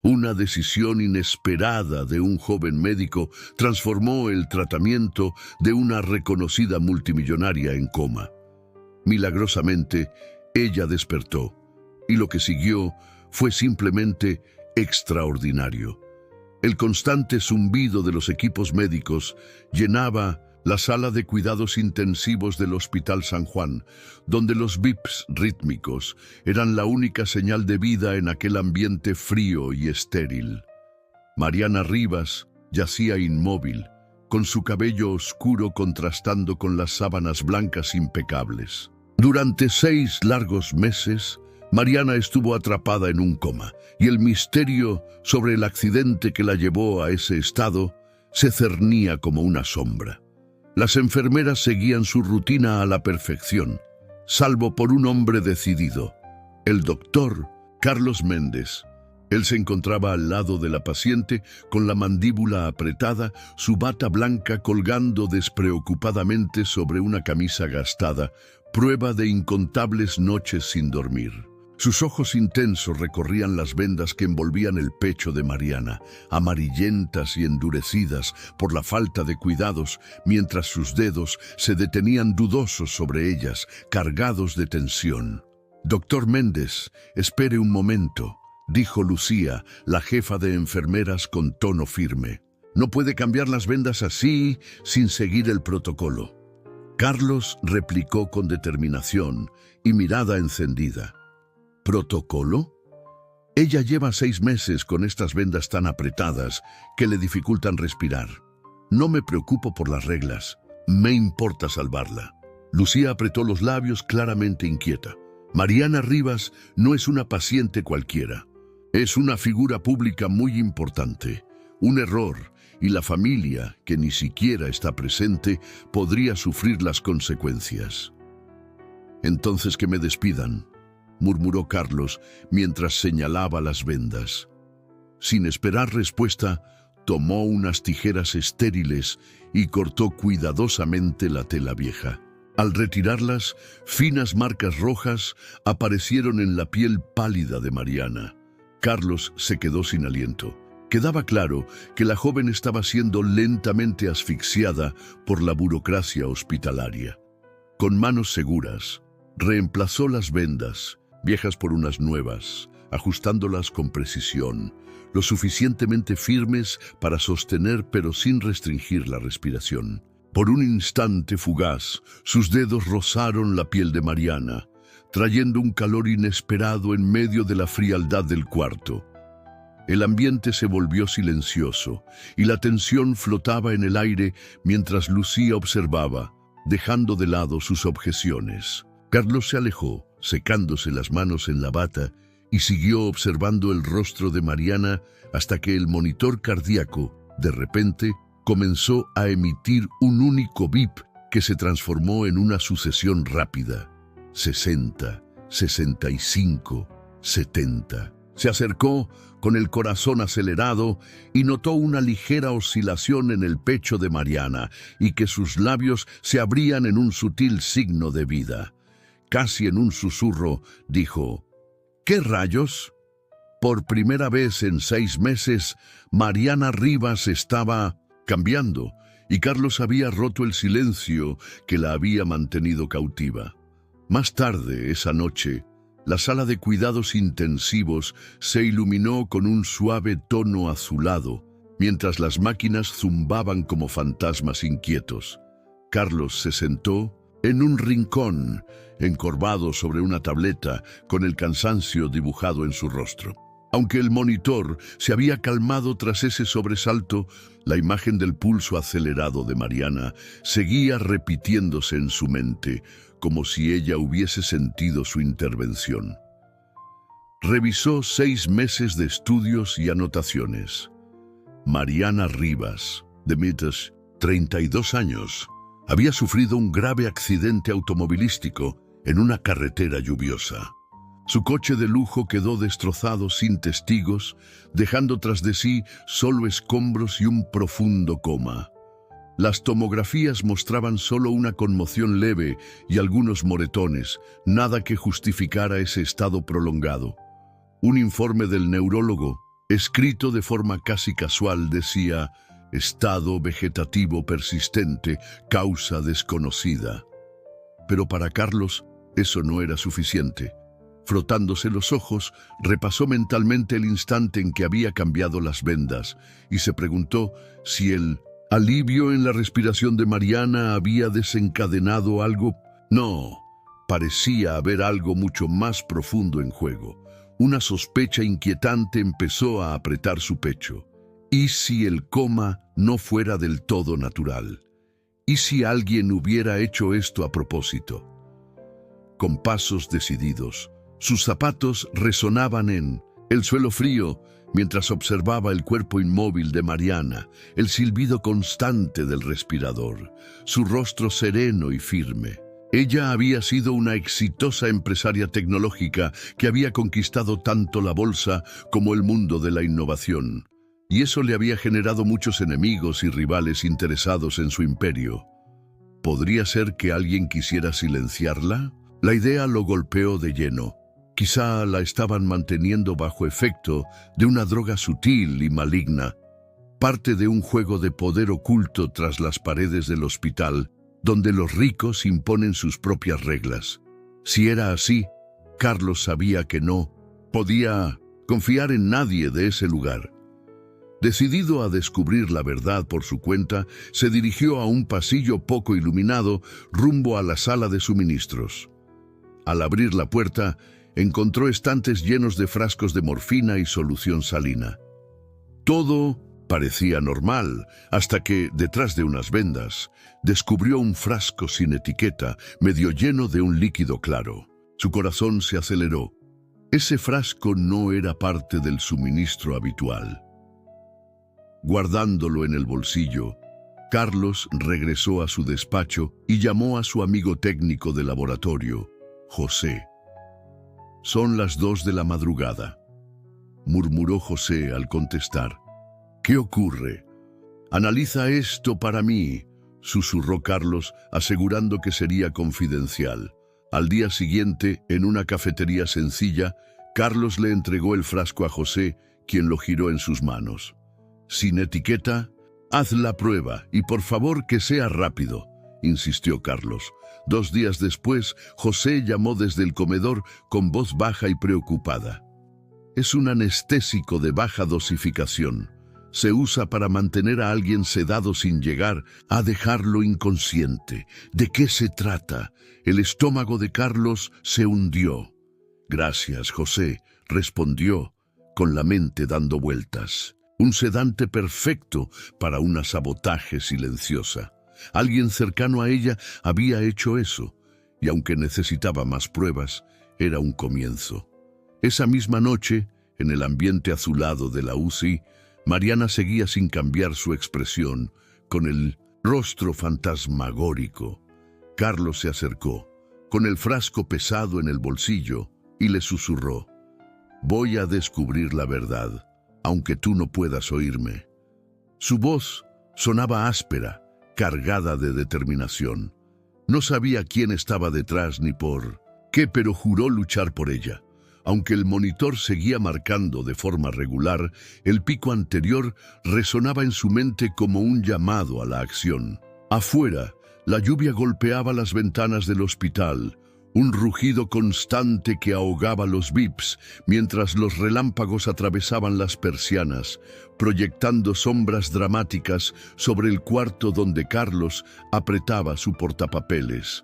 Una decisión inesperada de un joven médico transformó el tratamiento de una reconocida multimillonaria en coma. Milagrosamente, ella despertó, y lo que siguió fue simplemente extraordinario. El constante zumbido de los equipos médicos llenaba la sala de cuidados intensivos del Hospital San Juan, donde los bips rítmicos eran la única señal de vida en aquel ambiente frío y estéril. Mariana Rivas yacía inmóvil, con su cabello oscuro contrastando con las sábanas blancas impecables. Durante 6 largos meses, Mariana estuvo atrapada en un coma, y el misterio sobre el accidente que la llevó a ese estado se cernía como una sombra. Las enfermeras seguían su rutina a la perfección, salvo por un hombre decidido, el doctor Carlos Méndez. Él se encontraba al lado de la paciente con la mandíbula apretada, su bata blanca colgando despreocupadamente sobre una camisa gastada, prueba de incontables noches sin dormir. Sus ojos intensos recorrían las vendas que envolvían el pecho de Mariana, amarillentas y endurecidas por la falta de cuidados, mientras sus dedos se detenían dudosos sobre ellas, cargados de tensión. «Doctor Méndez, espere un momento», dijo Lucía, la jefa de enfermeras con tono firme. «No puede cambiar las vendas así, sin seguir el protocolo». Carlos replicó con determinación y mirada encendida. ¿Protocolo? Ella lleva 6 meses con estas vendas tan apretadas que le dificultan respirar. No me preocupo por las reglas, me importa salvarla. Lucía apretó los labios claramente inquieta. Mariana Rivas no es una paciente cualquiera. Es una figura pública muy importante. Un error, y la familia, que ni siquiera está presente, podría sufrir las consecuencias. Entonces que me despidan, murmuró Carlos mientras señalaba las vendas. Sin esperar respuesta, tomó unas tijeras estériles y cortó cuidadosamente la tela vieja. Al retirarlas, finas marcas rojas aparecieron en la piel pálida de Mariana. Carlos se quedó sin aliento. Quedaba claro que la joven estaba siendo lentamente asfixiada por la burocracia hospitalaria. Con manos seguras, reemplazó las vendas, viejas por unas nuevas, ajustándolas con precisión, lo suficientemente firmes para sostener pero sin restringir la respiración. Por un instante fugaz, sus dedos rozaron la piel de Mariana, trayendo un calor inesperado en medio de la frialdad del cuarto. El ambiente se volvió silencioso y la tensión flotaba en el aire mientras Lucía observaba, dejando de lado sus objeciones. Carlos se alejó, secándose las manos en la bata, y siguió observando el rostro de Mariana hasta que el monitor cardíaco, de repente, comenzó a emitir un único bip que se transformó en una sucesión rápida. 60, 65, 70. Se acercó con el corazón acelerado y notó una ligera oscilación en el pecho de Mariana y que sus labios se abrían en un sutil signo de vida. Casi en un susurro, dijo: «¿Qué rayos?». Por primera vez en 6 meses, Mariana Rivas estaba cambiando, y Carlos había roto el silencio que la había mantenido cautiva. Más tarde, esa noche, la sala de cuidados intensivos se iluminó con un suave tono azulado, mientras las máquinas zumbaban como fantasmas inquietos. Carlos se sentó en un rincón, encorvado sobre una tableta, con el cansancio dibujado en su rostro. Aunque el monitor se había calmado tras ese sobresalto, la imagen del pulso acelerado de Mariana seguía repitiéndose en su mente, como si ella hubiese sentido su intervención. Revisó 6 meses de estudios y anotaciones. Mariana Rivas, de Mitas, 32 años, había sufrido un grave accidente automovilístico en una carretera lluviosa. Su coche de lujo quedó destrozado sin testigos, dejando tras de sí solo escombros y un profundo coma. Las tomografías mostraban solo una conmoción leve y algunos moretones, nada que justificara ese estado prolongado. Un informe del neurólogo Escrito de forma casi casual decía: estado vegetativo persistente, causa desconocida. Pero para Carlos eso no era suficiente. Frotándose los ojos, repasó mentalmente el instante en que había cambiado las vendas y se preguntó si el alivio en la respiración de Mariana había desencadenado algo. No, parecía haber algo mucho más profundo en juego. Una sospecha inquietante empezó a apretar su pecho. ¿Y si el coma no fuera del todo natural? ¿Y si alguien hubiera hecho esto a propósito? Con pasos decididos, sus zapatos resonaban en el suelo frío mientras observaba el cuerpo inmóvil de Mariana, el silbido constante del respirador, su rostro sereno y firme. Ella había sido una exitosa empresaria tecnológica que había conquistado tanto la bolsa como el mundo de la innovación, y eso le había generado muchos enemigos y rivales interesados en su imperio. ¿Podría ser que alguien quisiera silenciarla? La idea lo golpeó de lleno. Quizá la estaban manteniendo bajo efecto de una droga sutil y maligna, parte de un juego de poder oculto tras las paredes del hospital, donde los ricos imponen sus propias reglas. Si era así, Carlos sabía que no podía confiar en nadie de ese lugar. Decidido a descubrir la verdad por su cuenta, se dirigió a un pasillo poco iluminado rumbo a la sala de suministros. Al abrir la puerta, encontró estantes llenos de frascos de morfina y solución salina. Todo parecía normal, hasta que, detrás de unas vendas, descubrió un frasco sin etiqueta, medio lleno de un líquido claro. Su corazón se aceleró. Ese frasco no era parte del suministro habitual. Guardándolo en el bolsillo, Carlos regresó a su despacho y llamó a su amigo técnico de laboratorio, José. «Son las 2 de la madrugada», murmuró José al contestar. «¿Qué ocurre?» «Analiza esto para mí», susurró Carlos, asegurando que sería confidencial. Al día siguiente, en una cafetería sencilla, Carlos le entregó el frasco a José, quien lo giró en sus manos. «Sin etiqueta, haz la prueba y por favor que sea rápido», insistió Carlos. 2 días después, José llamó desde el comedor con voz baja y preocupada. «Es un anestésico de baja dosificación. Se usa para mantener a alguien sedado sin llegar a dejarlo inconsciente. ¿De qué se trata?» El estómago de Carlos se hundió. «Gracias, José», respondió, con la mente dando vueltas. Un sedante perfecto para una sabotaje silenciosa. Alguien cercano a ella había hecho eso, y aunque necesitaba más pruebas, era un comienzo. Esa misma noche, en el ambiente azulado de la UCI, Mariana seguía sin cambiar su expresión, con el rostro fantasmagórico. Carlos se acercó, con el frasco pesado en el bolsillo, y le susurró: «Voy a descubrir la verdad, aunque tú no puedas oírme». Su voz sonaba áspera, cargada de determinación. No sabía quién estaba detrás ni por qué, pero juró luchar por ella. Aunque el monitor seguía marcando de forma regular, el pico anterior resonaba en su mente como un llamado a la acción. Afuera, la lluvia golpeaba las ventanas del hospital, un rugido constante que ahogaba los bips, mientras los relámpagos atravesaban las persianas, proyectando sombras dramáticas sobre el cuarto donde Carlos apretaba su portapapeles.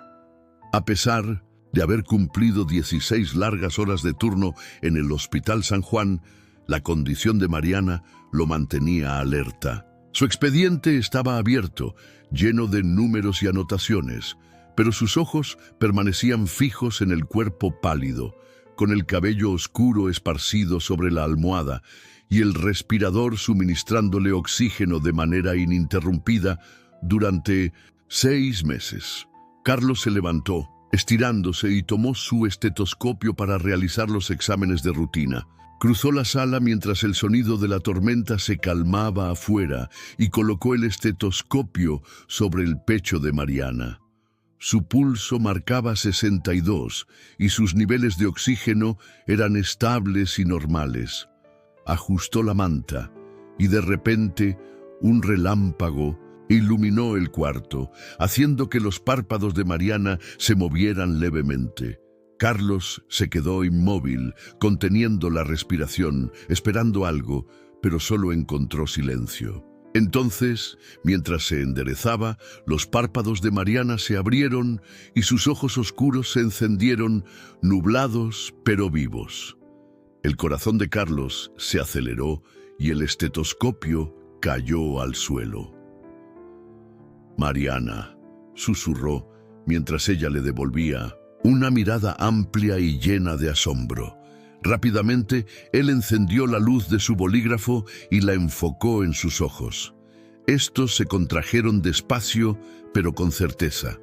A pesar de haber cumplido 16 largas horas de turno en el Hospital San Juan, la condición de Mariana lo mantenía alerta. Su expediente estaba abierto, lleno de números y anotaciones, pero sus ojos permanecían fijos en el cuerpo pálido, con el cabello oscuro esparcido sobre la almohada y el respirador suministrándole oxígeno de manera ininterrumpida durante 6 meses. Carlos se levantó, estirándose, y tomó su estetoscopio para realizar los exámenes de rutina. Cruzó la sala mientras el sonido de la tormenta se calmaba afuera y colocó el estetoscopio sobre el pecho de Mariana. Su pulso marcaba 62 y sus niveles de oxígeno eran estables y normales. ajustó la manta y de repente un relámpago iluminó el cuarto, haciendo que los párpados de Mariana se movieran levemente. Carlos se quedó inmóvil, conteniendo la respiración, esperando algo, pero solo encontró silencio. Entonces, mientras se enderezaba, los párpados de Mariana se abrieron y sus ojos oscuros se encendieron, nublados pero vivos. El corazón de Carlos se aceleró y el estetoscopio cayó al suelo. «Mariana», susurró mientras ella le devolvía una mirada amplia y llena de asombro. Rápidamente, él encendió la luz de su bolígrafo y la enfocó en sus ojos. Estos se contrajeron despacio, pero con certeza.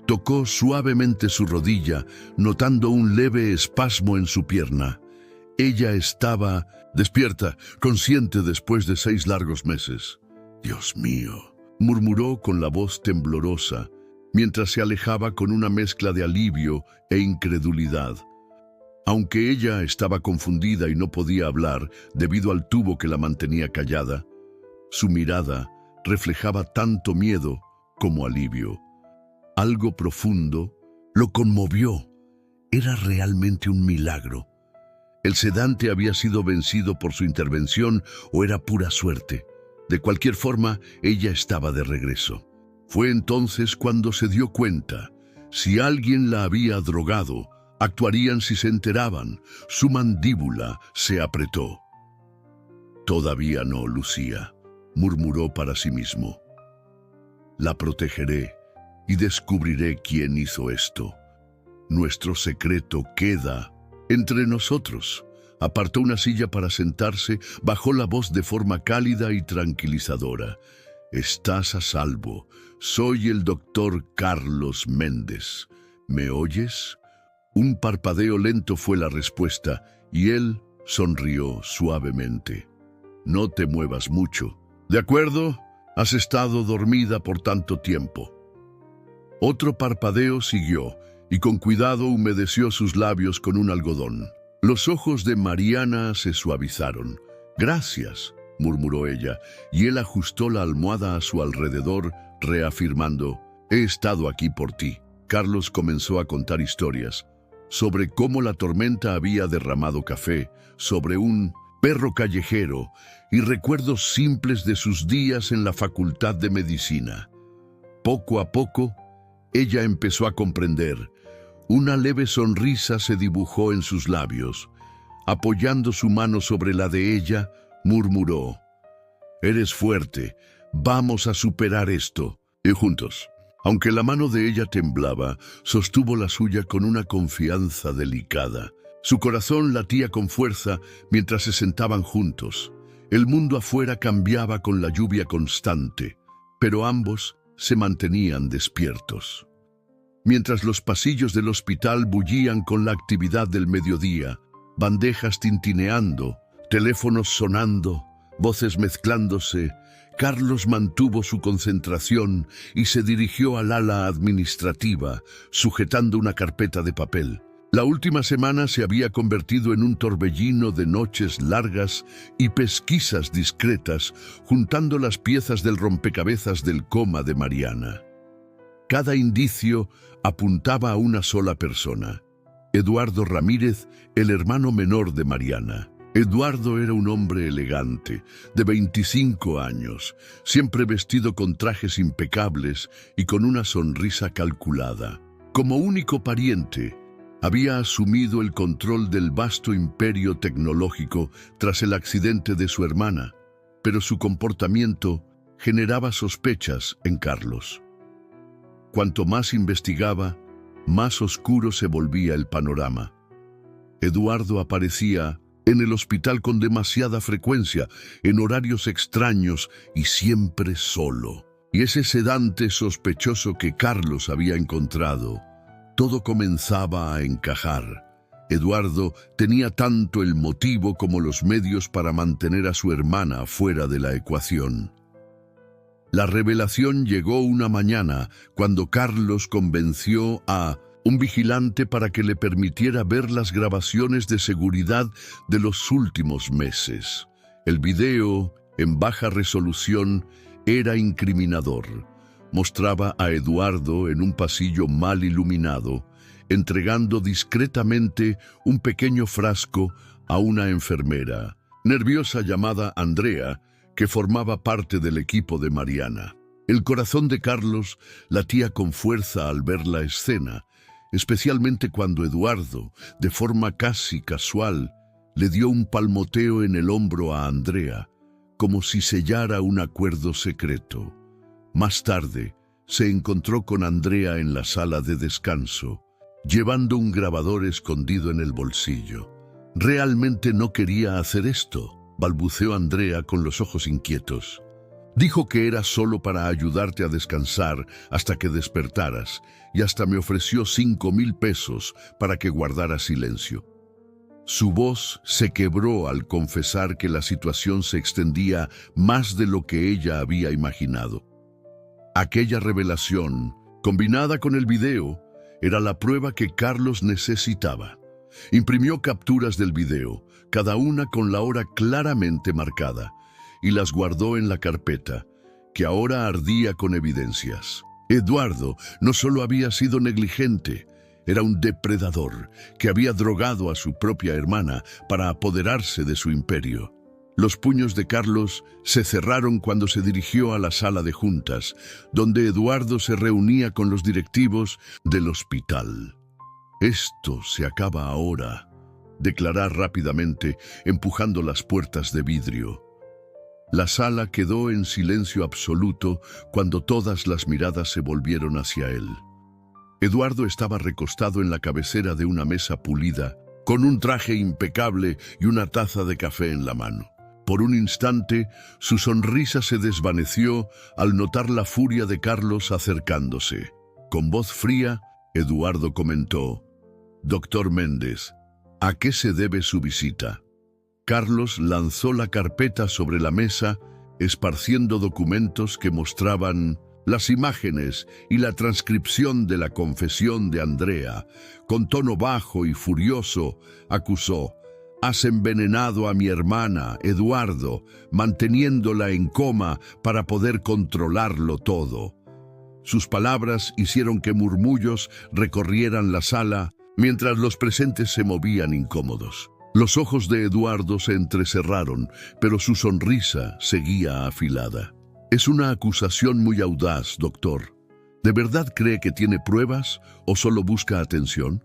Tocó suavemente su rodilla, notando un leve espasmo en su pierna. Ella estaba despierta, consciente después de 6 largos meses. «Dios mío», murmuró con la voz temblorosa, mientras se alejaba con una mezcla de alivio e incredulidad. Aunque ella estaba confundida y no podía hablar debido al tubo que la mantenía callada, su mirada reflejaba tanto miedo como alivio. Algo profundo lo conmovió. Era realmente un milagro. ¿El sedante había sido vencido por su intervención o era pura suerte? De cualquier forma, ella estaba de regreso. Fue entonces cuando se dio cuenta. Si alguien la había drogado, actuarían si se enteraban. Su mandíbula se apretó. «Todavía no, Lucía», murmuró para sí mismo. «La protegeré y descubriré quién hizo esto. Nuestro secreto queda entre nosotros». Apartó una silla para sentarse, bajó la voz de forma cálida y tranquilizadora. «Estás a salvo. Soy el doctor Carlos Méndez. ¿Me oyes?» Un parpadeo lento fue la respuesta, y él sonrió suavemente. «No te muevas mucho. ¿De acuerdo? Has estado dormida por tanto tiempo». Otro parpadeo siguió, y con cuidado humedeció sus labios con un algodón. Los ojos de Mariana se suavizaron. «Gracias», murmuró ella, y él ajustó la almohada a su alrededor, reafirmando: «He estado aquí por ti». Carlos comenzó a contar historias sobre cómo la tormenta había derramado café, sobre un perro callejero y recuerdos simples de sus días en la Facultad de Medicina. Poco a poco, ella empezó a comprender. Una leve sonrisa se dibujó en sus labios. Apoyando su mano sobre la de ella, murmuró: «Eres fuerte, vamos a superar esto». Y juntos, aunque la mano de ella temblaba, sostuvo la suya con una confianza delicada. Su corazón latía con fuerza mientras se sentaban juntos. El mundo afuera cambiaba con la lluvia constante, pero ambos se mantenían despiertos. Mientras los pasillos del hospital bullían con la actividad del mediodía, bandejas tintineando, teléfonos sonando, voces mezclándose, Carlos mantuvo su concentración y se dirigió al ala administrativa, sujetando una carpeta de papel. La última semana se había convertido en un torbellino de noches largas y pesquisas discretas, juntando las piezas del rompecabezas del coma de Mariana. Cada indicio apuntaba a una sola persona: Eduardo Ramírez, el hermano menor de Mariana. Eduardo era un hombre elegante, de 25 años, siempre vestido con trajes impecables y con una sonrisa calculada. Como único pariente, había asumido el control del vasto imperio tecnológico tras el accidente de su hermana, pero su comportamiento generaba sospechas en Carlos. Cuanto más investigaba, más oscuro se volvía el panorama. Eduardo aparecía en el hospital con demasiada frecuencia, en horarios extraños y siempre solo. Y ese sedante sospechoso que Carlos había encontrado, todo comenzaba a encajar. Eduardo tenía tanto el motivo como los medios para mantener a su hermana fuera de la ecuación. La revelación llegó una mañana cuando Carlos convenció a un vigilante para que le permitiera ver las grabaciones de seguridad de los últimos meses. El video, en baja resolución, era incriminador. Mostraba a Eduardo en un pasillo mal iluminado, entregando discretamente un pequeño frasco a una enfermera, nerviosa llamada Andrea, que formaba parte del equipo de Mariana. El corazón de Carlos latía con fuerza al ver la escena, especialmente cuando Eduardo, de forma casi casual, le dio un palmoteo en el hombro a Andrea, como si sellara un acuerdo secreto. Más tarde, se encontró con Andrea en la sala de descanso, llevando un grabador escondido en el bolsillo. «Realmente no quería hacer esto», balbuceó Andrea con los ojos inquietos. «Dijo que era solo para ayudarte a descansar hasta que despertaras, y hasta me ofreció 5,000 pesos para que guardara silencio». Su voz se quebró al confesar que la situación se extendía más de lo que ella había imaginado. Aquella revelación, combinada con el video, era la prueba que Carlos necesitaba. Imprimió capturas del video, cada una con la hora claramente marcada, y las guardó en la carpeta, que ahora ardía con evidencias. Eduardo no solo había sido negligente, era un depredador que había drogado a su propia hermana para apoderarse de su imperio. Los puños de Carlos se cerraron cuando se dirigió a la sala de juntas, donde Eduardo se reunía con los directivos del hospital. «Esto se acaba ahora», declaró rápidamente, empujando las puertas de vidrio. La sala quedó en silencio absoluto cuando todas las miradas se volvieron hacia él. Eduardo estaba recostado en la cabecera de una mesa pulida, con un traje impecable y una taza de café en la mano. Por un instante, su sonrisa se desvaneció al notar la furia de Carlos acercándose. Con voz fría, Eduardo comentó: «Doctor Méndez, ¿a qué se debe su visita?». Carlos lanzó la carpeta sobre la mesa, esparciendo documentos que mostraban las imágenes y la transcripción de la confesión de Andrea. Con tono bajo y furioso, acusó: «Has envenenado a mi hermana, Eduardo, manteniéndola en coma para poder controlarlo todo». Sus palabras hicieron que murmullos recorrieran la sala, mientras los presentes se movían incómodos. Los ojos de Eduardo se entrecerraron, pero su sonrisa seguía afilada. «Es una acusación muy audaz, doctor. ¿De verdad cree que tiene pruebas o solo busca atención?».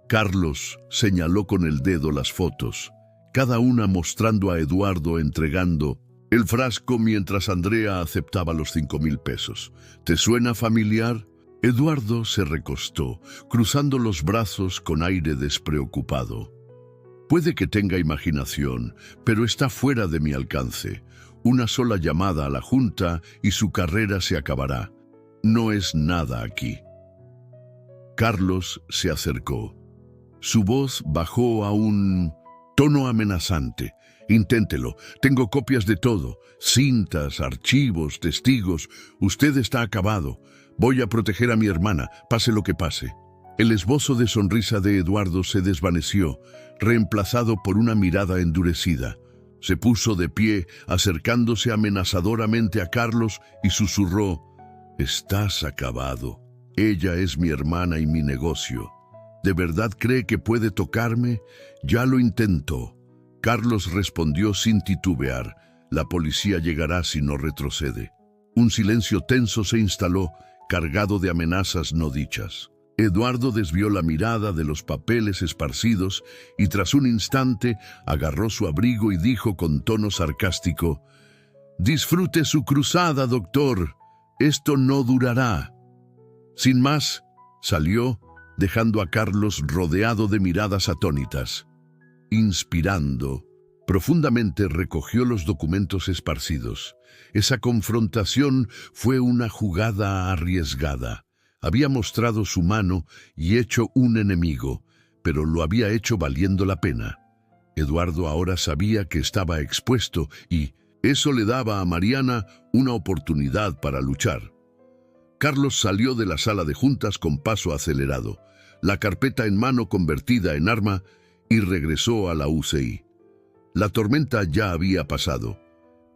Carlos señaló con el dedo las fotos, cada una mostrando a Eduardo entregando el frasco mientras Andrea aceptaba los 5,000 pesos. «¿Te suena familiar?». Eduardo se recostó, cruzando los brazos con aire despreocupado. «Puede que tenga imaginación, pero está fuera de mi alcance. Una sola llamada a la junta y su carrera se acabará. No es nada aquí». Carlos se acercó. Su voz bajó a un tono amenazante. «Inténtelo. Tengo copias de todo. Cintas, archivos, testigos. Usted está acabado. Voy a proteger a mi hermana, pase lo que pase». El esbozo de sonrisa de Eduardo se desvaneció, reemplazado por una mirada endurecida. Se puso de pie, acercándose amenazadoramente a Carlos, y susurró: «Estás acabado. Ella es mi hermana y mi negocio. ¿De verdad cree que puede tocarme? Ya lo intentó». Carlos respondió sin titubear: «La policía llegará si no retrocede». Un silencio tenso se instaló, cargado de amenazas no dichas. Eduardo desvió la mirada de los papeles esparcidos y tras un instante agarró su abrigo y dijo con tono sarcástico: «Disfrute su cruzada, doctor. Esto no durará». Sin más, salió, dejando a Carlos rodeado de miradas atónitas. Inspirando profundamente, recogió los documentos esparcidos. Esa confrontación fue una jugada arriesgada. Había mostrado su mano y hecho un enemigo, pero lo había hecho valiendo la pena. Eduardo ahora sabía que estaba expuesto y eso le daba a Mariana una oportunidad para luchar. Carlos salió de la sala de juntas con paso acelerado, la carpeta en mano convertida en arma, y regresó a la UCI. La tormenta ya había pasado.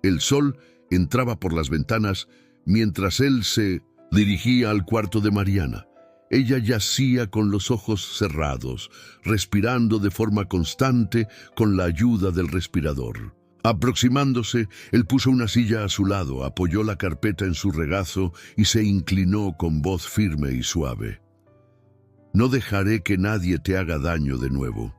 El sol entraba por las ventanas mientras él se dirigía al cuarto de Mariana. Ella yacía con los ojos cerrados, respirando de forma constante con la ayuda del respirador. Aproximándose, él puso una silla a su lado, apoyó la carpeta en su regazo y se inclinó con voz firme y suave. «No dejaré que nadie te haga daño de nuevo».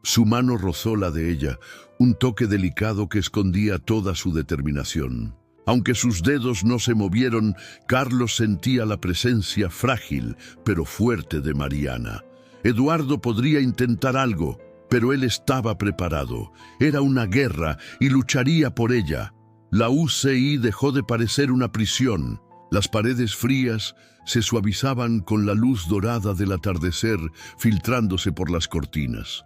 Su mano rozó la de ella, un toque delicado que escondía toda su determinación. Aunque sus dedos no se movieron, Carlos sentía la presencia frágil, pero fuerte de Mariana. Eduardo podría intentar algo, pero él estaba preparado. Era una guerra y lucharía por ella. La UCI dejó de parecer una prisión. Las paredes frías se suavizaban con la luz dorada del atardecer filtrándose por las cortinas.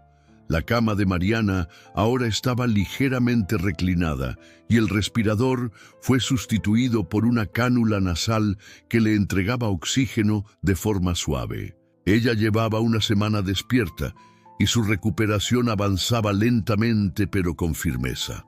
La cama de Mariana ahora estaba ligeramente reclinada y el respirador fue sustituido por una cánula nasal que le entregaba oxígeno de forma suave. Ella llevaba una semana despierta y su recuperación avanzaba lentamente pero con firmeza.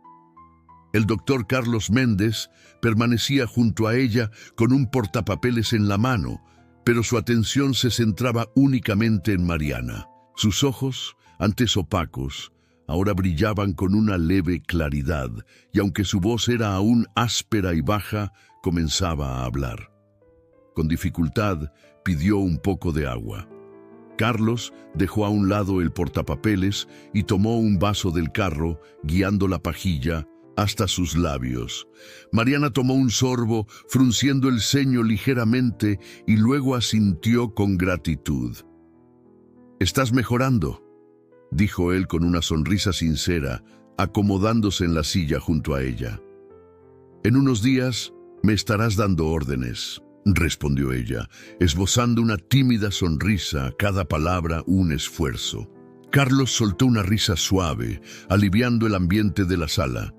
El doctor Carlos Méndez permanecía junto a ella con un portapapeles en la mano, pero su atención se centraba únicamente en Mariana. Sus ojos, antes opacos, ahora brillaban con una leve claridad, y aunque su voz era aún áspera y baja, comenzaba a hablar. Con dificultad, pidió un poco de agua. Carlos dejó a un lado el portapapeles y tomó un vaso del carro, guiando la pajilla hasta sus labios. Mariana tomó un sorbo, frunciendo el ceño ligeramente, y luego asintió con gratitud. «Estás mejorando», dijo él con una sonrisa sincera, acomodándose en la silla junto a ella. «En unos días me estarás dando órdenes», respondió ella, esbozando una tímida sonrisa, cada palabra un esfuerzo. Carlos soltó una risa suave, aliviando el ambiente de la sala.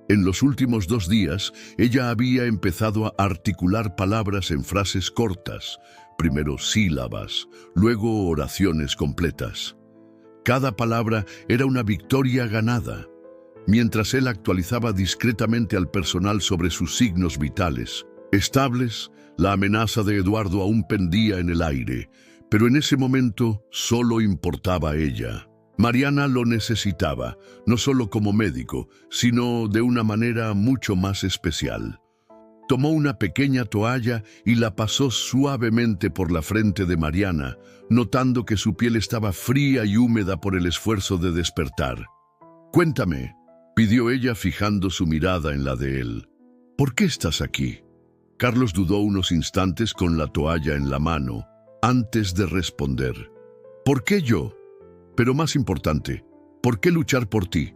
En los últimos 2 días, ella había empezado a articular palabras en frases cortas, primero sílabas, luego oraciones completas. Cada palabra era una victoria ganada. Mientras él actualizaba discretamente al personal sobre sus signos vitales estables, la amenaza de Eduardo aún pendía en el aire, pero en ese momento solo importaba ella. Mariana lo necesitaba, no solo como médico, sino de una manera mucho más especial. Tomó una pequeña toalla y la pasó suavemente por la frente de Mariana, notando que su piel estaba fría y húmeda por el esfuerzo de despertar. «Cuéntame», pidió ella fijando su mirada en la de él. «¿Por qué estás aquí?» Carlos dudó unos instantes con la toalla en la mano, antes de responder. «¿Por qué yo? Pero más importante, ¿por qué luchar por ti?»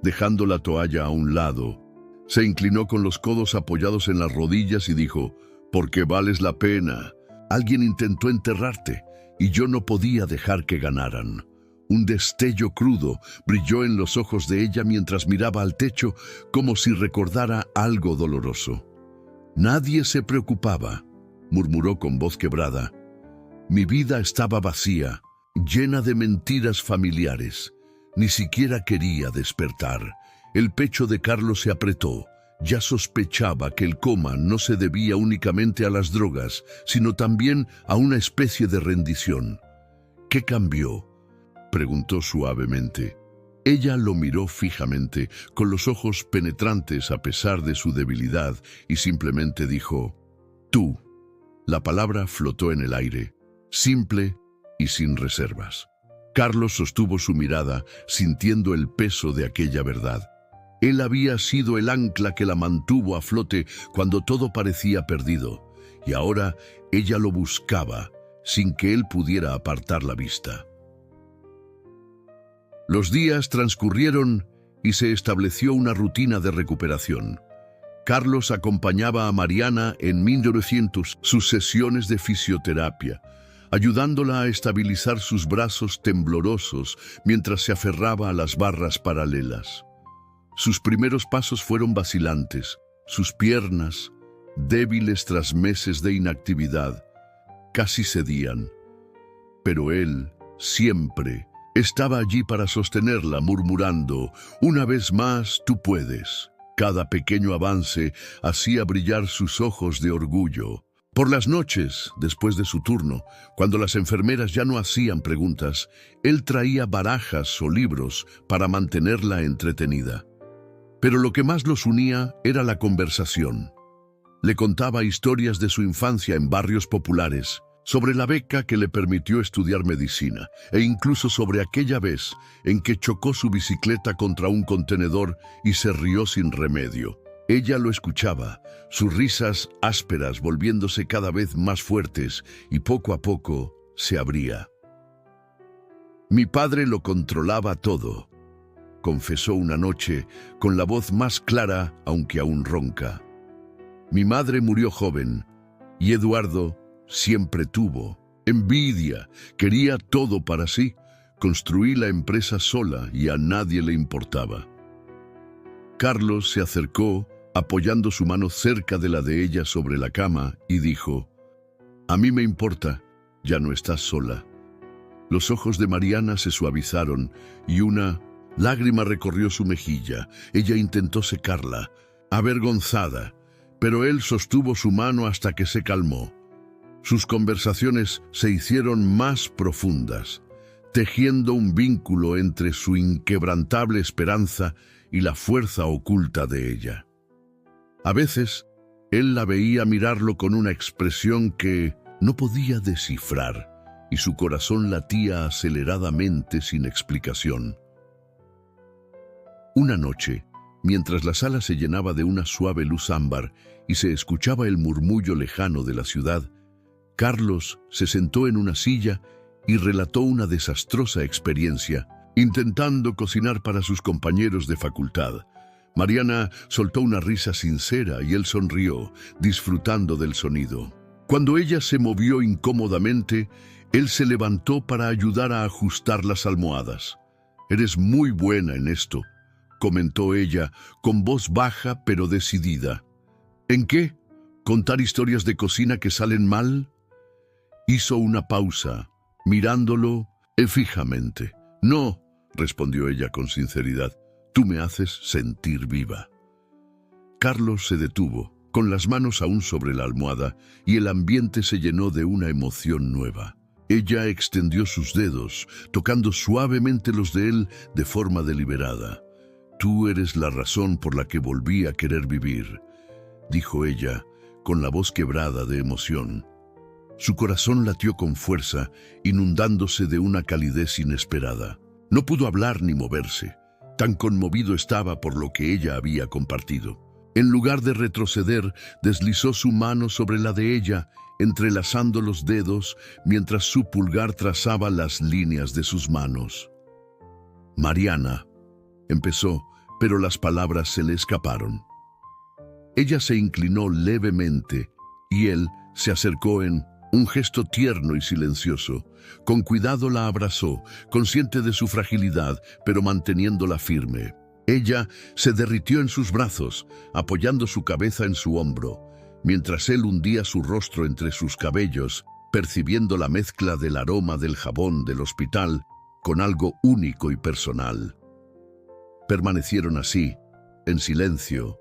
Dejando la toalla a un lado, se inclinó con los codos apoyados en las rodillas y dijo, «Porque vales la pena. Alguien intentó enterrarte y yo no podía dejar que ganaran». Un destello crudo brilló en los ojos de ella mientras miraba al techo, como si recordara algo doloroso. «Nadie se preocupaba», murmuró con voz quebrada. «Mi vida estaba vacía, llena de mentiras familiares. Ni siquiera quería despertar». El pecho de Carlos se apretó. Ya sospechaba que el coma no se debía únicamente a las drogas, sino también a una especie de rendición. «¿Qué cambió?», preguntó suavemente. Ella lo miró fijamente, con los ojos penetrantes a pesar de su debilidad, y simplemente dijo, «Tú». La palabra flotó en el aire, simple y sin reservas. Carlos sostuvo su mirada, sintiendo el peso de aquella verdad. Él había sido el ancla que la mantuvo a flote cuando todo parecía perdido, y ahora ella lo buscaba, sin que él pudiera apartar la vista. Los días transcurrieron y se estableció una rutina de recuperación. Carlos acompañaba a Mariana en 1900 sus sesiones de fisioterapia, ayudándola a estabilizar sus brazos temblorosos mientras se aferraba a las barras paralelas. Sus primeros pasos fueron vacilantes, sus piernas débiles tras meses de inactividad, casi cedían. Pero él, siempre, estaba allí para sostenerla, murmurando: «Una vez más, tú puedes». Cada pequeño avance hacía brillar sus ojos de orgullo. Por las noches, después de su turno, cuando las enfermeras ya no hacían preguntas, él traía barajas o libros para mantenerla entretenida. Pero lo que más los unía era la conversación. Le contaba historias de su infancia en barrios populares, sobre la beca que le permitió estudiar medicina, e incluso sobre aquella vez en que chocó su bicicleta contra un contenedor y se rió sin remedio. Ella lo escuchaba, sus risas ásperas volviéndose cada vez más fuertes, y poco a poco se abría. «Mi padre lo controlaba todo», confesó una noche con la voz más clara, aunque aún ronca. «Mi madre murió joven, y Eduardo siempre tuvo envidia, quería todo para sí. Construí la empresa sola y a nadie le importaba». Carlos se acercó, apoyando su mano cerca de la de ella sobre la cama, y dijo: «A mí me importa, ya no estás sola». Los ojos de Mariana se suavizaron y una lágrima recorrió su mejilla. Ella intentó secarla, avergonzada, pero él sostuvo su mano hasta que se calmó. Sus conversaciones se hicieron más profundas, tejiendo un vínculo entre su inquebrantable esperanza y la fuerza oculta de ella. A veces, él la veía mirarlo con una expresión que no podía descifrar, y su corazón latía aceleradamente sin explicación. Una noche, mientras la sala se llenaba de una suave luz ámbar y se escuchaba el murmullo lejano de la ciudad, Carlos se sentó en una silla y relató una desastrosa experiencia, intentando cocinar para sus compañeros de facultad. Mariana soltó una risa sincera y él sonrió, disfrutando del sonido. Cuando ella se movió incómodamente, él se levantó para ayudar a ajustar las almohadas. «Eres muy buena en esto», comentó ella, con voz baja pero decidida. «¿En qué? ¿Contar historias de cocina que salen mal?». Hizo una pausa, mirándolo fijamente. «No», respondió ella con sinceridad, «tú me haces sentir viva». Carlos se detuvo, con las manos aún sobre la almohada, y el ambiente se llenó de una emoción nueva. Ella extendió sus dedos, tocando suavemente los de él de forma deliberada. «Tú eres la razón por la que volví a querer vivir», dijo ella, con la voz quebrada de emoción. Su corazón latió con fuerza, inundándose de una calidez inesperada. No pudo hablar ni moverse, tan conmovido estaba por lo que ella había compartido. En lugar de retroceder, deslizó su mano sobre la de ella, entrelazando los dedos mientras su pulgar trazaba las líneas de sus manos. «Mariana», empezó, pero las palabras se le escaparon. Ella se inclinó levemente y él se acercó en un gesto tierno y silencioso. Con cuidado la abrazó, consciente de su fragilidad, pero manteniéndola firme. Ella se derritió en sus brazos, apoyando su cabeza en su hombro, mientras él hundía su rostro entre sus cabellos, percibiendo la mezcla del aroma del jabón del hospital con algo único y personal. Permanecieron así, en silencio,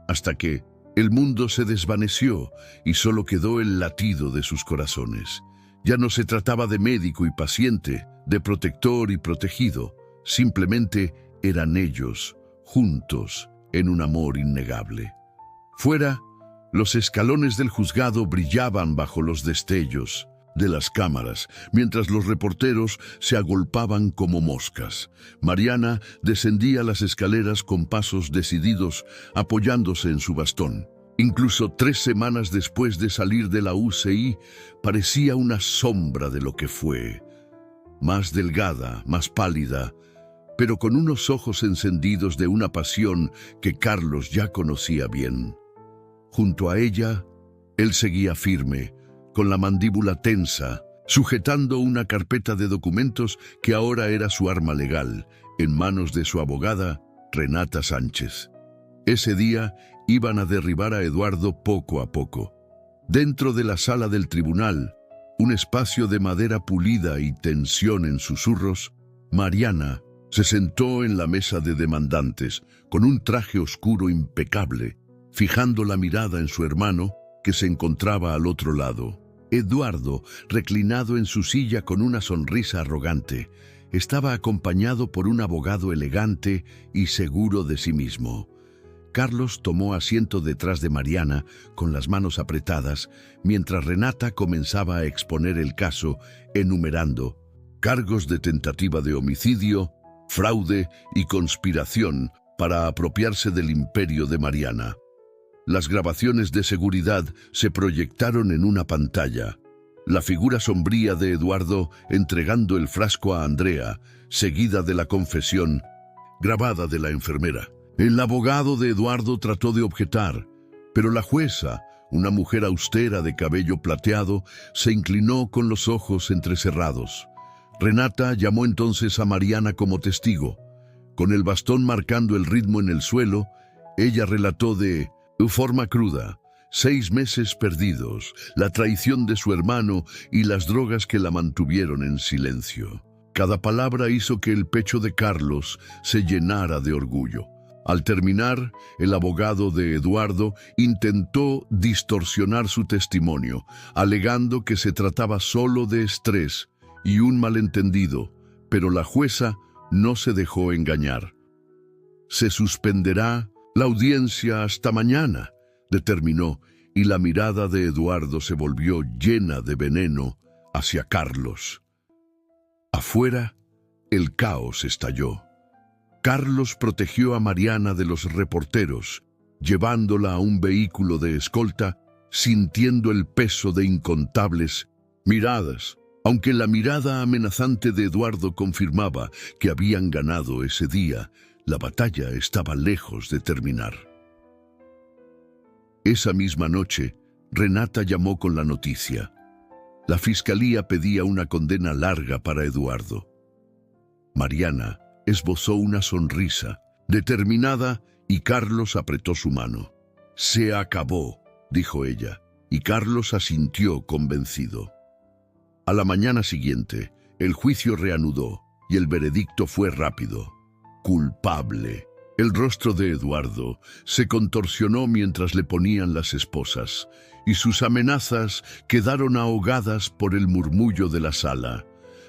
hasta que el mundo se desvaneció y solo quedó el latido de sus corazones. Ya no se trataba de médico y paciente, de protector y protegido. Simplemente eran ellos, juntos, en un amor innegable. Fuera, los escalones del juzgado brillaban bajo los destellos de las cámaras, mientras los reporteros se agolpaban como moscas. Mariana descendía las escaleras con pasos decididos, apoyándose en su bastón. Incluso 3 semanas después de salir de la UCI, parecía una sombra de lo que fue. Más delgada, más pálida, pero con unos ojos encendidos de una pasión que Carlos ya conocía bien. Junto a ella, él seguía firme, con la mandíbula tensa, sujetando una carpeta de documentos que ahora era su arma legal, en manos de su abogada, Renata Sánchez. Ese día, iban a derribar a Eduardo poco a poco. Dentro de la sala del tribunal, un espacio de madera pulida y tensión en susurros, Mariana se sentó en la mesa de demandantes, con un traje oscuro impecable, fijando la mirada en su hermano, que se encontraba al otro lado. Eduardo, reclinado en su silla con una sonrisa arrogante, estaba acompañado por un abogado elegante y seguro de sí mismo. Carlos tomó asiento detrás de Mariana, con las manos apretadas, mientras Renata comenzaba a exponer el caso, enumerando cargos de tentativa de homicidio, fraude y conspiración para apropiarse del imperio de Mariana. Las grabaciones de seguridad se proyectaron en una pantalla. La figura sombría de Eduardo entregando el frasco a Andrea, seguida de la confesión grabada de la enfermera. El abogado de Eduardo trató de objetar, pero la jueza, una mujer austera de cabello plateado, se inclinó con los ojos entrecerrados. Renata llamó entonces a Mariana como testigo. Con el bastón marcando el ritmo en el suelo, ella relató de forma cruda 6 meses perdidos, la traición de su hermano y las drogas que la mantuvieron en silencio. Cada palabra hizo que el pecho de Carlos se llenara de orgullo. Al terminar, el abogado de Eduardo intentó distorsionar su testimonio, alegando que se trataba solo de estrés y un malentendido, pero la jueza no se dejó engañar. Se suspenderá la audiencia hasta mañana, determinó, y la mirada de Eduardo se volvió llena de veneno hacia Carlos. Afuera, el caos estalló. Carlos protegió a Mariana de los reporteros, llevándola a un vehículo de escolta, sintiendo el peso de incontables miradas, aunque la mirada amenazante de Eduardo confirmaba que habían ganado ese día. La batalla estaba lejos de terminar. Esa misma noche, Renata llamó con la noticia. La fiscalía pedía una condena larga para Eduardo. Mariana esbozó una sonrisa, determinada, y Carlos apretó su mano. «Se acabó», dijo ella, y Carlos asintió convencido. A la mañana siguiente, el juicio reanudó, y el veredicto fue rápido. Culpable. El rostro de Eduardo se contorsionó mientras le ponían las esposas, y sus amenazas quedaron ahogadas por el murmullo de la sala.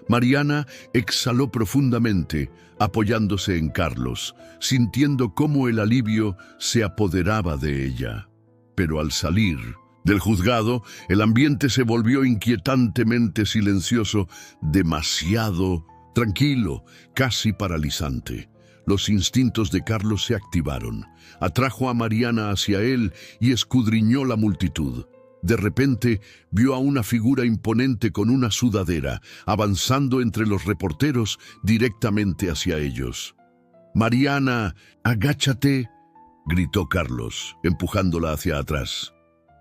Mariana exhaló profundamente, apoyándose en Carlos, sintiendo cómo el alivio se apoderaba de ella. Pero al salir del juzgado, el ambiente se volvió inquietantemente silencioso, demasiado tranquilo, casi paralizante. Los instintos de Carlos se activaron. Atrajo a Mariana hacia él y escudriñó la multitud. De repente, vio a una figura imponente con una sudadera, avanzando entre los reporteros directamente hacia ellos. «Mariana, agáchate», gritó Carlos, empujándola hacia atrás.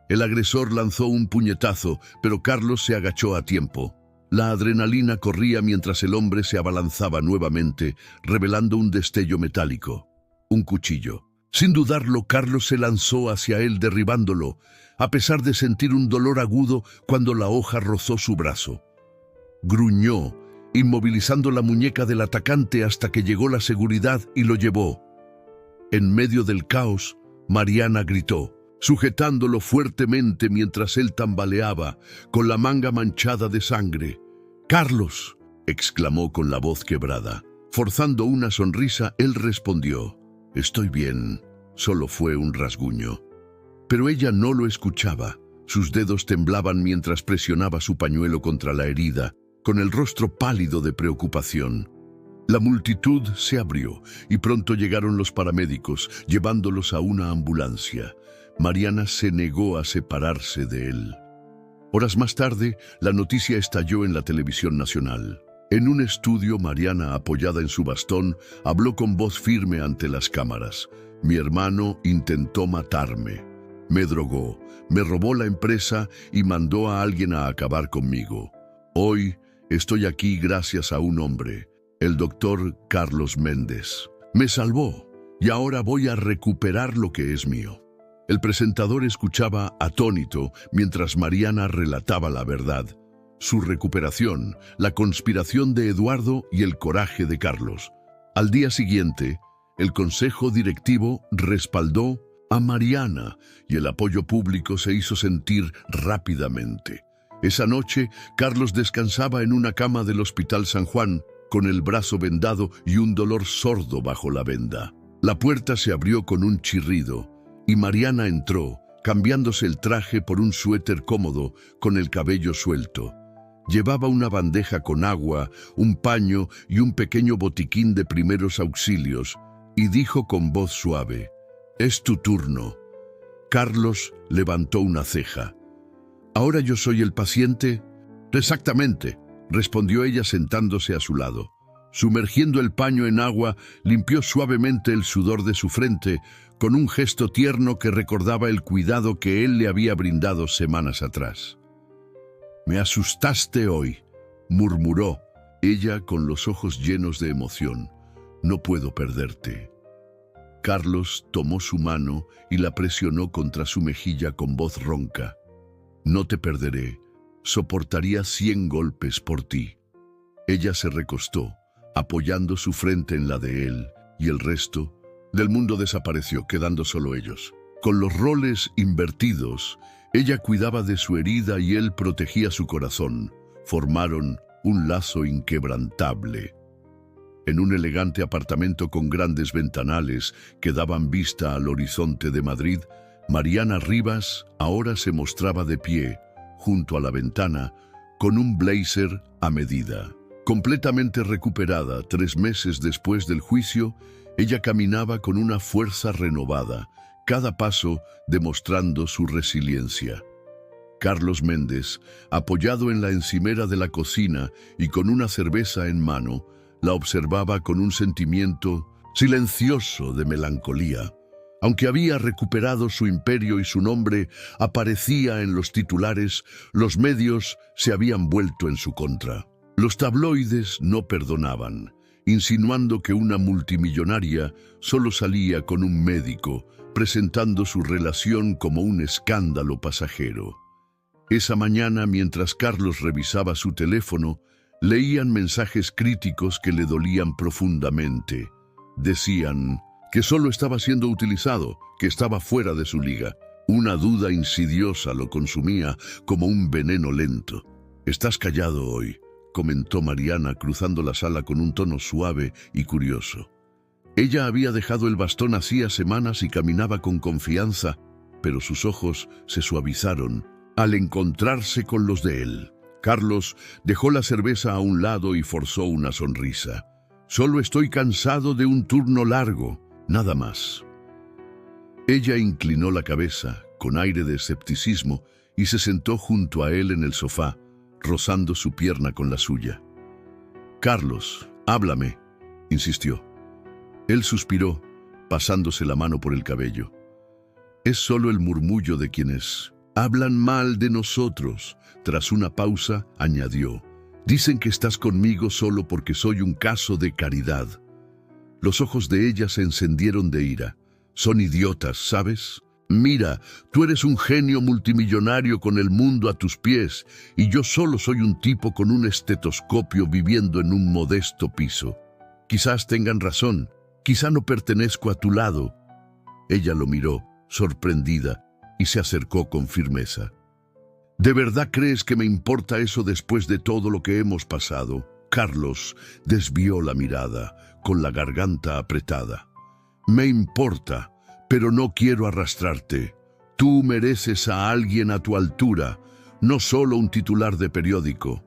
El agresor lanzó un puñetazo, pero Carlos se agachó a tiempo. La adrenalina corría mientras el hombre se abalanzaba nuevamente, revelando un destello metálico. Un cuchillo. Sin dudarlo, Carlos se lanzó hacia él derribándolo, a pesar de sentir un dolor agudo cuando la hoja rozó su brazo. Gruñó, inmovilizando la muñeca del atacante hasta que llegó la seguridad y lo llevó. En medio del caos, Mariana gritó, sujetándolo fuertemente mientras él tambaleaba, con la manga manchada de sangre. «¡Carlos!», exclamó con la voz quebrada. Forzando una sonrisa, él respondió, «Estoy bien, solo fue un rasguño». Pero ella no lo escuchaba. Sus dedos temblaban mientras presionaba su pañuelo contra la herida, con el rostro pálido de preocupación. La multitud se abrió y pronto llegaron los paramédicos, llevándolos a una ambulancia. Mariana se negó a separarse de él. Horas más tarde, la noticia estalló en la televisión nacional. En un estudio, Mariana, apoyada en su bastón, habló con voz firme ante las cámaras. «Mi hermano intentó matarme. Me drogó, me robó la empresa y mandó a alguien a acabar conmigo. Hoy estoy aquí gracias a un hombre, el doctor Carlos Méndez. Me salvó y ahora voy a recuperar lo que es mío». El presentador escuchaba atónito mientras Mariana relataba la verdad, su recuperación, la conspiración de Eduardo y el coraje de Carlos. Al día siguiente, el consejo directivo respaldó a Mariana y el apoyo público se hizo sentir rápidamente. Esa noche, Carlos descansaba en una cama del Hospital San Juan, con el brazo vendado y un dolor sordo bajo la venda. La puerta se abrió con un chirrido y Mariana entró, cambiándose el traje por un suéter cómodo con el cabello suelto. Llevaba una bandeja con agua, un paño y un pequeño botiquín de primeros auxilios, y dijo con voz suave: «Es tu turno». Carlos levantó una ceja. «¿Ahora yo soy el paciente?» «Exactamente», respondió ella sentándose a su lado. Sumergiendo el paño en agua, limpió suavemente el sudor de su frente, con un gesto tierno que recordaba el cuidado que él le había brindado semanas atrás. «Me asustaste hoy», murmuró, ella con los ojos llenos de emoción. «No puedo perderte». Carlos tomó su mano y la presionó contra su mejilla con voz ronca. «No te perderé. Soportaría 100 golpes por ti». Ella se recostó, apoyando su frente en la de él, y el resto del mundo desapareció, quedando solo ellos. Con los roles invertidos, ella cuidaba de su herida y él protegía su corazón. Formaron un lazo inquebrantable. En un elegante apartamento con grandes ventanales que daban vista al horizonte de Madrid, Mariana Rivas ahora se mostraba de pie, junto a la ventana, con un blazer a medida. Completamente recuperada 3 meses después del juicio, ella caminaba con una fuerza renovada, cada paso demostrando su resiliencia. Carlos Méndez, apoyado en la encimera de la cocina y con una cerveza en mano, la observaba con un sentimiento silencioso de melancolía. Aunque había recuperado su imperio y su nombre aparecía en los titulares, los medios se habían vuelto en su contra. Los tabloides no perdonaban, insinuando que una multimillonaria solo salía con un médico, presentando su relación como un escándalo pasajero. Esa mañana, mientras Carlos revisaba su teléfono, leían mensajes críticos que le dolían profundamente. Decían que solo estaba siendo utilizado, que estaba fuera de su liga. Una duda insidiosa lo consumía como un veneno lento. «Estás callado hoy», comentó Mariana cruzando la sala con un tono suave y curioso. Ella había dejado el bastón hacía semanas y caminaba con confianza, pero sus ojos se suavizaron al encontrarse con los de él. Carlos dejó la cerveza a un lado y forzó una sonrisa. «Solo estoy cansado de un turno largo, nada más». Ella inclinó la cabeza con aire de escepticismo y se sentó junto a él en el sofá, rozando su pierna con la suya. «Carlos, háblame», insistió. Él suspiró, pasándose la mano por el cabello. «Es solo el murmullo de quienes hablan mal de nosotros». Tras una pausa, añadió: «Dicen que estás conmigo solo porque soy un caso de caridad». Los ojos de ella se encendieron de ira. «Son idiotas, ¿sabes? Mira, tú eres un genio multimillonario con el mundo a tus pies y yo solo soy un tipo con un estetoscopio viviendo en un modesto piso. Quizás tengan razón, quizá no pertenezco a tu lado». Ella lo miró, sorprendida, y se acercó con firmeza. «¿De verdad crees que me importa eso después de todo lo que hemos pasado?» Carlos desvió la mirada, con la garganta apretada. «Me importa, pero no quiero arrastrarte. Tú mereces a alguien a tu altura, no solo un titular de periódico».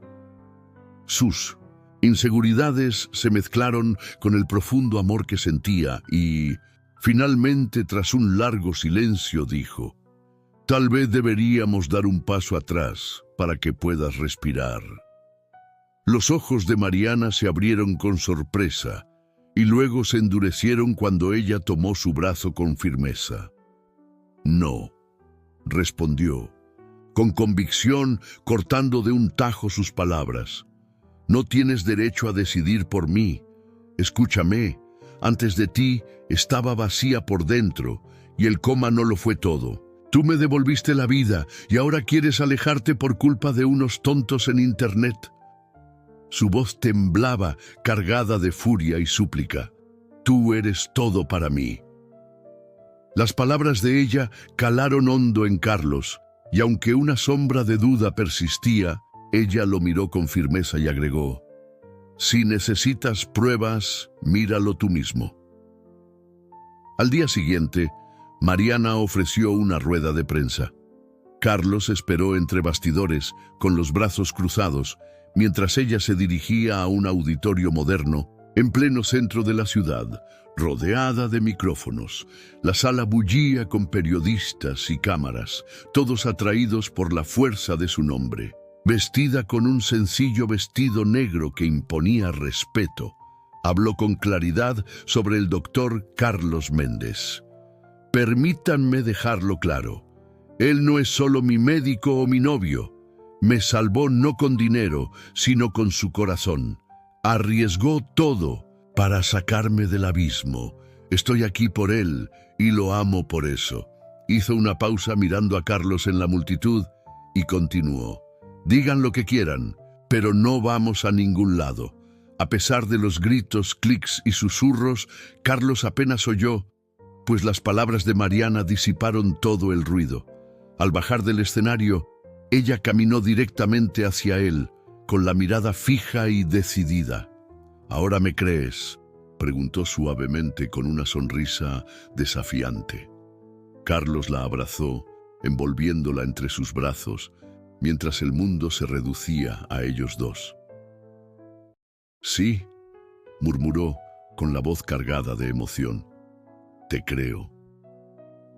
Sus inseguridades se mezclaron con el profundo amor que sentía y, finalmente, tras un largo silencio, dijo: «Tal vez deberíamos dar un paso atrás para que puedas respirar». Los ojos de Mariana se abrieron con sorpresa y luego se endurecieron cuando ella tomó su brazo con firmeza. «No», respondió, con convicción, cortando de un tajo sus palabras. «No tienes derecho a decidir por mí. Escúchame, antes de ti estaba vacía por dentro. y el coma no lo fue todo. Tú me devolviste la vida y ahora quieres alejarte por culpa de unos tontos en Internet. Su voz temblaba, cargada de furia y súplica. Tú eres todo para mí. Las palabras de ella calaron hondo en Carlos, y aunque una sombra de duda persistía, ella lo miró con firmeza y agregó: si necesitas pruebas, míralo tú mismo. Al día siguiente, Mariana ofreció una rueda de prensa. Carlos esperó entre bastidores, con los brazos cruzados, mientras ella se dirigía a un auditorio moderno, en pleno centro de la ciudad, rodeada de micrófonos. La sala bullía con periodistas y cámaras, todos atraídos por la fuerza de su nombre. Vestida con un sencillo vestido negro que imponía respeto, habló con claridad sobre el doctor Carlos Méndez. Permítanme dejarlo claro. Él no es solo mi médico o mi novio. Me salvó no con dinero, sino con su corazón. Arriesgó todo para sacarme del abismo. Estoy aquí por él y lo amo por eso. Hizo una pausa mirando a Carlos en la multitud y continuó. Digan lo que quieran, pero no vamos a ningún lado. A pesar de los gritos, clics y susurros, Carlos apenas oyó, pues las palabras de Mariana disiparon todo el ruido. Al bajar del escenario, ella caminó directamente hacia él, con la mirada fija y decidida. ¿Ahora me crees?, preguntó suavemente con una sonrisa desafiante. Carlos la abrazó, envolviéndola entre sus brazos, mientras el mundo se reducía a ellos dos. Sí, murmuró con la voz cargada de emoción. Te creo.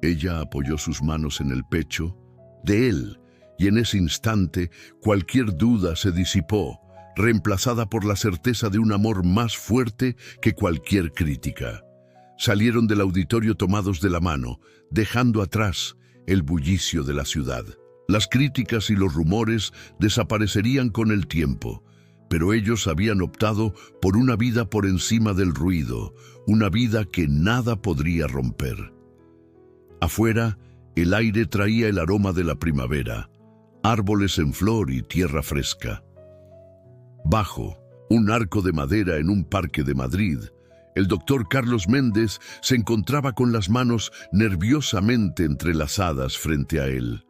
Ella apoyó sus manos en el pecho de él, y en ese instante cualquier duda se disipó, reemplazada por la certeza de un amor más fuerte que cualquier crítica. Salieron del auditorio tomados de la mano, dejando atrás el bullicio de la ciudad. Las críticas y los rumores desaparecerían con el tiempo, pero ellos habían optado por una vida por encima del ruido, una vida que nada podría romper. Afuera, el aire traía el aroma de la primavera, árboles en flor y tierra fresca. Bajo un arco de madera en un parque de Madrid, el doctor Carlos Méndez se encontraba con las manos nerviosamente entrelazadas frente a él.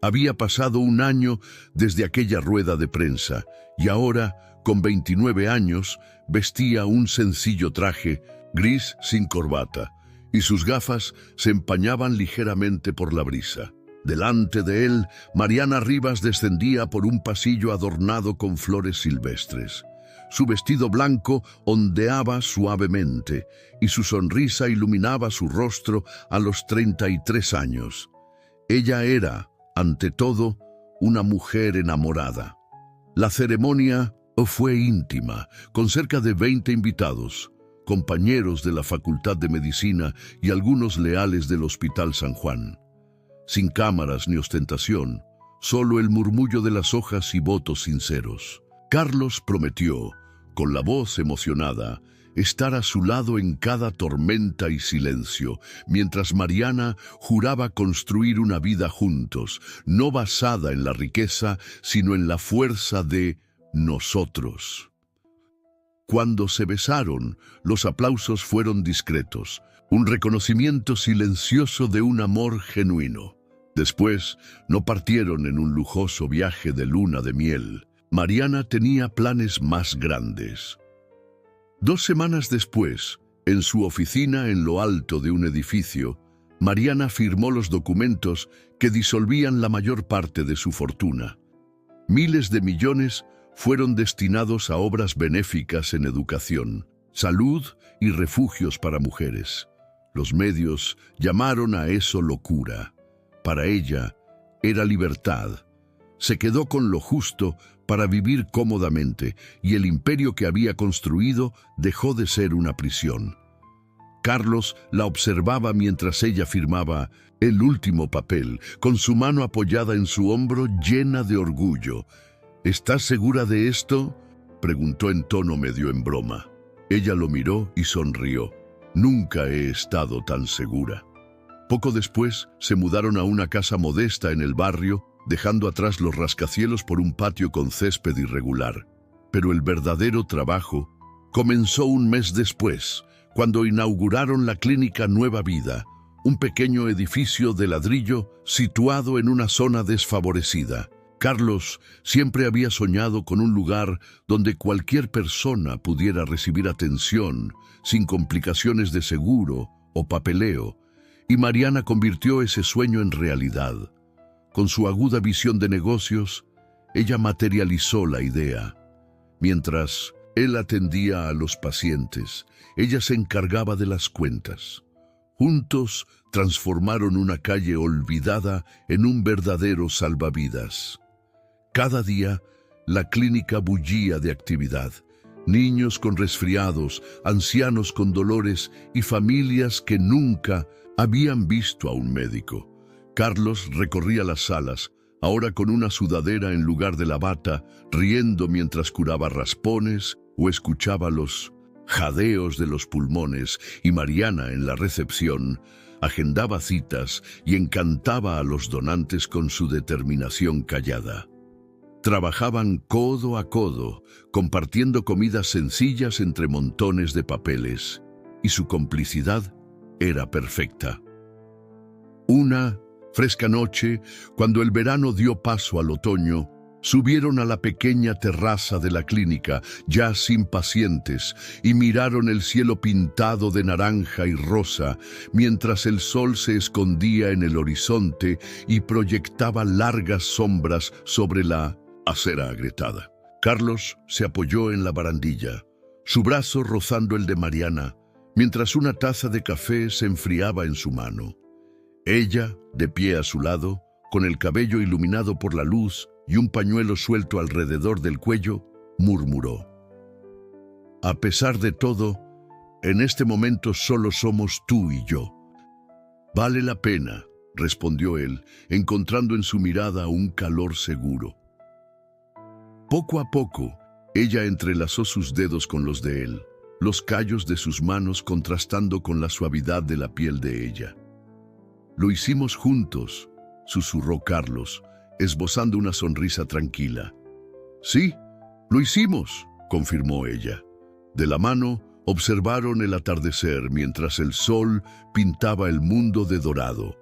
Había pasado un año desde aquella rueda de prensa y ahora, con 29 años, vestía un sencillo traje gris sin corbata y sus gafas se empañaban ligeramente por la brisa. Delante de él, Mariana Rivas descendía por un pasillo adornado con flores silvestres. Su vestido blanco ondeaba suavemente y su sonrisa iluminaba su rostro a los 33 años. Ella era, ante todo, una mujer enamorada. La ceremonia fue íntima, con cerca de 20 invitados, compañeros de la Facultad de Medicina y algunos leales del Hospital San Juan. Sin cámaras ni ostentación, solo el murmullo de las hojas y votos sinceros. Carlos prometió, con la voz emocionada, estar a su lado en cada tormenta y silencio, mientras Mariana juraba construir una vida juntos, no basada en la riqueza, sino en la fuerza de nosotros. Cuando se besaron, los aplausos fueron discretos, un reconocimiento silencioso de un amor genuino. Después, no partieron en un lujoso viaje de luna de miel. Mariana tenía planes más grandes. 2 semanas después, en su oficina en lo alto de un edificio, Mariana firmó los documentos que disolvían la mayor parte de su fortuna. Miles de millones fueron destinados a obras benéficas en educación, salud y refugios para mujeres. Los medios llamaron a eso locura. Para ella, era libertad. Se quedó con lo justo para vivir cómodamente y el imperio que había construido dejó de ser una prisión. Carlos la observaba mientras ella firmaba el último papel, con su mano apoyada en su hombro llena de orgullo. ¿Estás segura de esto?, preguntó en tono medio en broma. Ella lo miró y sonrió. Nunca he estado tan segura. Poco después se mudaron a una casa modesta en el barrio, dejando atrás los rascacielos por un patio con césped irregular. Pero el verdadero trabajo comenzó un mes después, cuando inauguraron la clínica Nueva Vida, un pequeño edificio de ladrillo situado en una zona desfavorecida. Carlos siempre había soñado con un lugar donde cualquier persona pudiera recibir atención, sin complicaciones de seguro o papeleo, y Mariana convirtió ese sueño en realidad. Con su aguda visión de negocios, ella materializó la idea. Mientras él atendía a los pacientes, ella se encargaba de las cuentas. Juntos transformaron una calle olvidada en un verdadero salvavidas. Cada día, la clínica bullía de actividad. Niños con resfriados, ancianos con dolores y familias que nunca habían visto a un médico. Carlos recorría las salas, ahora con una sudadera en lugar de la bata, riendo mientras curaba raspones o escuchaba los jadeos de los pulmones, y Mariana, en la recepción, agendaba citas y encantaba a los donantes con su determinación callada. Trabajaban codo a codo, compartiendo comidas sencillas entre montones de papeles, y su complicidad era perfecta. Una fresca noche, cuando el verano dio paso al otoño, subieron a la pequeña terraza de la clínica, ya sin pacientes, y miraron el cielo pintado de naranja y rosa, mientras el sol se escondía en el horizonte y proyectaba largas sombras sobre la acera agrietada. Carlos se apoyó en la barandilla, su brazo rozando el de Mariana, mientras una taza de café se enfriaba en su mano. Ella, de pie a su lado, con el cabello iluminado por la luz y un pañuelo suelto alrededor del cuello, murmuró: «A pesar de todo, en este momento solo somos tú y yo». «Vale la pena», respondió él, encontrando en su mirada un calor seguro. Poco a poco, ella entrelazó sus dedos con los de él, los callos de sus manos contrastando con la suavidad de la piel de ella. «Lo hicimos juntos», susurró Carlos, esbozando una sonrisa tranquila. «Sí, lo hicimos», confirmó ella. De la mano, observaron el atardecer mientras el sol pintaba el mundo de dorado.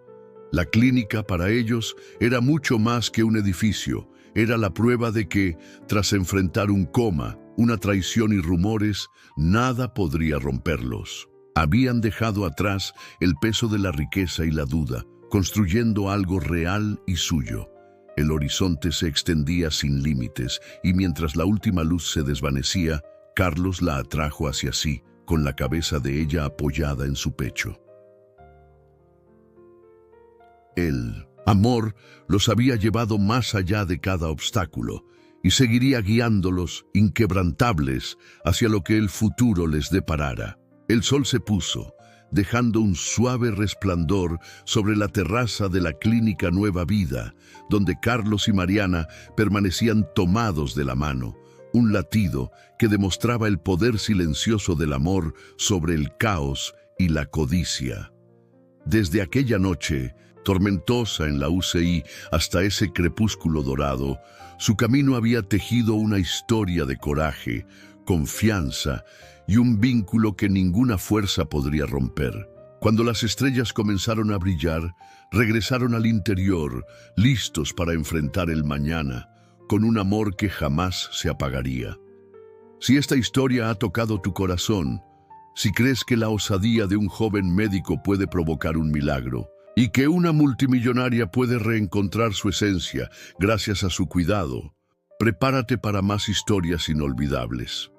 La clínica para ellos era mucho más que un edificio. Era la prueba de que, tras enfrentar un coma, una traición y rumores, nada podría romperlos. Habían dejado atrás el peso de la riqueza y la duda, construyendo algo real y suyo. El horizonte se extendía sin límites, y mientras la última luz se desvanecía, Carlos la atrajo hacia sí, con la cabeza de ella apoyada en su pecho. El amor los había llevado más allá de cada obstáculo, y seguiría guiándolos, inquebrantables, hacia lo que el futuro les deparara. El sol se puso, dejando un suave resplandor sobre la terraza de la clínica Nueva Vida, donde Carlos y Mariana permanecían tomados de la mano, un latido que demostraba el poder silencioso del amor sobre el caos y la codicia. Desde aquella noche, tormentosa en la UCI hasta ese crepúsculo dorado, su camino había tejido una historia de coraje, confianza y un vínculo que ninguna fuerza podría romper. Cuando las estrellas comenzaron a brillar, regresaron al interior, listos para enfrentar el mañana, con un amor que jamás se apagaría. Si esta historia ha tocado tu corazón, si crees que la osadía de un joven médico puede provocar un milagro, y que una multimillonaria puede reencontrar su esencia gracias a su cuidado, prepárate para más historias inolvidables.